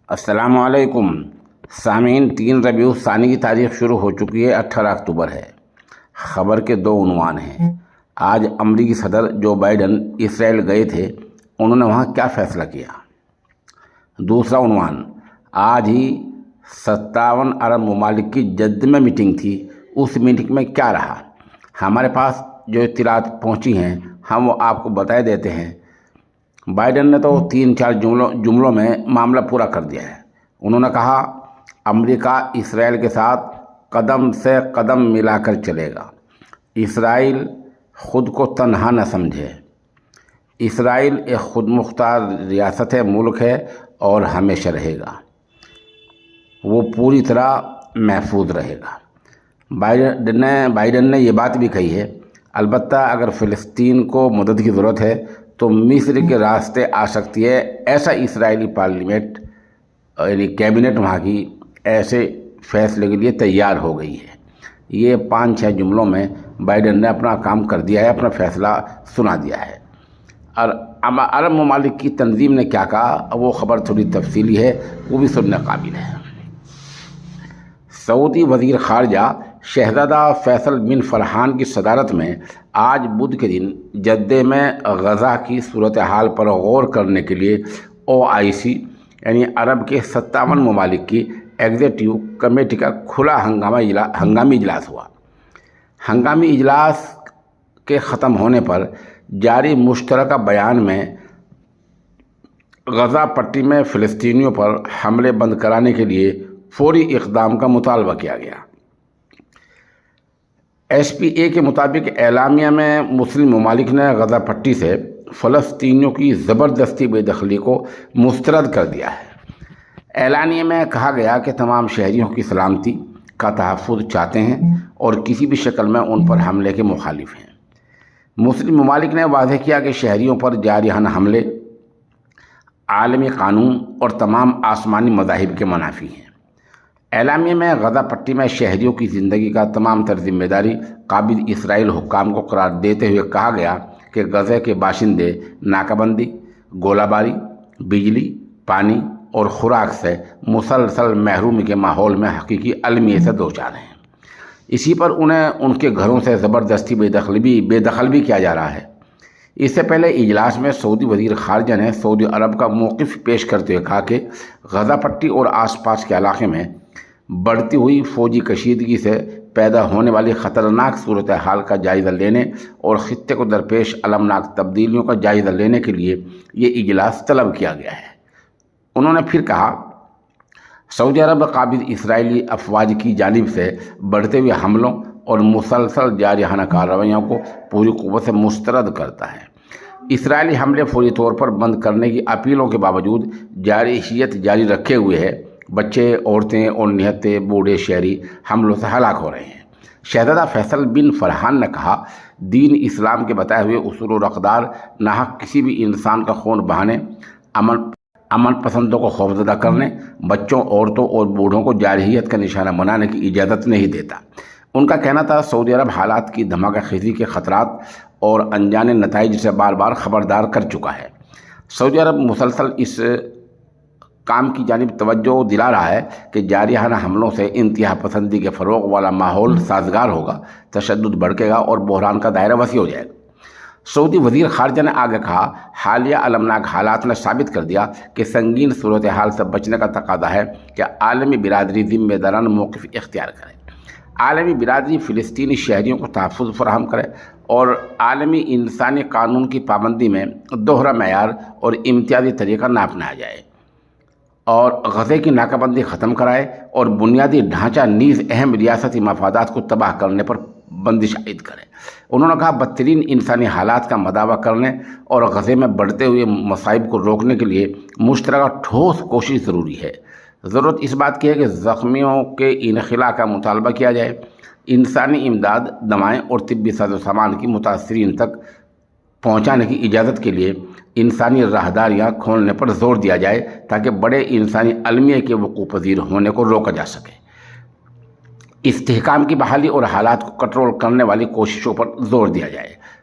السلام علیکم سامعین، 3 ربیع الثانی کی تاریخ شروع ہو چکی ہے، 18 اکتوبر ہے۔ خبر کے 2 عنوان ہیں۔ آج امریکی صدر جو بائیڈن اسرائیل گئے تھے، انہوں نے وہاں کیا فیصلہ کیا؟ دوسرا عنوان، آج ہی 57 عرب ممالک کی جدہ میں میٹنگ تھی، اس میٹنگ میں کیا رہا؟ ہمارے پاس جو اطلاعات پہنچی ہیں ہم وہ آپ کو بتا دیتے ہیں۔ بائیڈن نے تو 3-4 جملوں میں معاملہ پورا کر دیا ہے۔ انہوں نے کہا امریکہ اسرائیل کے ساتھ قدم سے قدم ملا کر چلے گا، اسرائیل خود کو تنہا نہ سمجھے، اسرائیل ایک خود مختار ریاست ہے، ملک ہے اور ہمیشہ رہے گا، وہ پوری طرح محفوظ رہے گا۔ بائیڈن نے یہ بات بھی کہی ہے، البتہ اگر فلسطین کو مدد کی ضرورت ہے تو مصر کے راستے آ سکتی ہے۔ ایسا اسرائیلی پارلیمنٹ یعنی کیبنٹ وہاں کی ایسے فیصلے کے لیے تیار ہو گئی ہے۔ یہ 5-6 جملوں میں بائیڈن نے اپنا کام کر دیا ہے، اپنا فیصلہ سنا دیا ہے۔ اور عرب ممالک کی تنظیم نے کیا کہا، وہ خبر تھوڑی تفصیلی ہے، وہ بھی سننے قابل ہے۔ سعودی وزیر خارجہ شہزادہ فیصل بن فرحان کی صدارت میں آج بدھ کے دن جدہ میں غزہ کی صورتحال پر غور کرنے کے لیے OIC یعنی عرب کے 57 ممالک کی ایگزیکٹو کمیٹی کا کھلا ہنگامی اجلاس ہوا۔ ہنگامی اجلاس کے ختم ہونے پر جاری مشترکہ بیان میں غزہ پٹی میں فلسطینیوں پر حملے بند کرانے کے لیے فوری اقدام کا مطالبہ کیا گیا۔ SPA کے مطابق اعلامیہ میں مسلم ممالک نے غزہ پٹی سے فلسطینیوں کی زبردستی بے دخلی کو مسترد کر دیا ہے۔ اعلامیہ میں کہا گیا کہ تمام شہریوں کی سلامتی کا تحفظ چاہتے ہیں اور کسی بھی شکل میں ان پر حملے کے مخالف ہیں۔ مسلم ممالک نے واضح کیا کہ شہریوں پر جارحانہ حملے عالمی قانون اور تمام آسمانی مذاہب کے منافی ہیں۔ اعلامیہ میں غزہ پٹی میں شہریوں کی زندگی کا تمام تر ذمہ داری قابض اسرائیل حکام کو قرار دیتے ہوئے کہا گیا کہ غزہ کے باشندے ناکہ بندی، گولہ باری، بجلی، پانی اور خوراک سے مسلسل محرومی کے ماحول میں حقیقی المیے سے دوچار ہیں۔ اسی پر انہیں ان کے گھروں سے زبردستی بے دخل بھی کیا جا رہا ہے۔ اس سے پہلے اجلاس میں سعودی وزیر خارجہ نے سعودی عرب کا موقف پیش کرتے ہوئے کہا کہ غزہ پٹی اور آس پاس کے علاقے میں بڑھتی ہوئی فوجی کشیدگی سے پیدا ہونے والی خطرناک صورتحال کا جائزہ لینے اور خطے کو درپیش المناک تبدیلیوں کا جائزہ لینے کے لیے یہ اجلاس طلب کیا گیا ہے۔ انہوں نے پھر کہا سعودی عرب قابض اسرائیلی افواج کی جانب سے بڑھتے ہوئے حملوں اور مسلسل جارحانہ کارروائیوں کو پوری قوت سے مسترد کرتا ہے۔ اسرائیلی حملے فوری طور پر بند کرنے کی اپیلوں کے باوجود جاری رکھے ہوئے ہے۔ بچے، عورتیں اور نہتے بوڑھے شہری حملوں سے ہلاک ہو رہے ہیں۔ شہزادہ فیصل بن فرحان نے کہا دین اسلام کے بتائے ہوئے اصول و اقدار ناحق کسی بھی انسان کا خون بہانے، امن پسندوں کو خوفزدہ کرنے، بچوں، عورتوں اور بوڑھوں کو جارحیت کا نشانہ بنانے کی اجازت نہیں دیتا۔ ان کا کہنا تھا سعودی عرب حالات کی دھماکہ خیزی کے خطرات اور انجانے نتائج سے بار بار خبردار کر چکا ہے۔ سعودی عرب مسلسل اس کام کی جانب توجہ دلا رہا ہے کہ جارحانہ حملوں سے انتہا پسندی کے فروغ والا ماحول سازگار ہوگا، تشدد بڑھے گا اور بحران کا دائرہ وسیع ہو جائے گا۔ سعودی وزیر خارجہ نے آگے کہا حالیہ المناک حالات نے ثابت کر دیا کہ سنگین صورتحال سے بچنے کا تقاضا ہے کہ عالمی برادری ذمہ دارانہ موقف اختیار کرے۔ عالمی برادری فلسطینی شہریوں کو تحفظ فراہم کرے اور عالمی انسانی قانون کی پابندی میں دوہرا معیار اور امتیازی طریقہ نہ اپنایا جائے اور غزہ کی ناکہ بندی ختم کرائے اور بنیادی ڈھانچہ نیز اہم ریاستی مفادات کو تباہ کرنے پر بندش عائد کرے۔ انہوں نے کہا بدترین انسانی حالات کا مداوع کرنے اور غزہ میں بڑھتے ہوئے مصائب کو روکنے کے لیے مشترکہ ٹھوس کوشش ضروری ہے۔ ضرورت اس بات کی ہے کہ زخمیوں کے انخلاء کا مطالبہ کیا جائے، انسانی امداد، دوائیں اور طبی ساز و سامان کی متاثرین تک پہنچانے کی اجازت کے لیے انسانی راہداریاں کھولنے پر زور دیا جائے تاکہ بڑے انسانی المیے کے وقوع پذیر ہونے کو روکا جا سکے۔ استحکام کی بحالی اور حالات کو کنٹرول کرنے والی کوششوں پر زور دیا جائے۔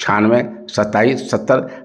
96 27 70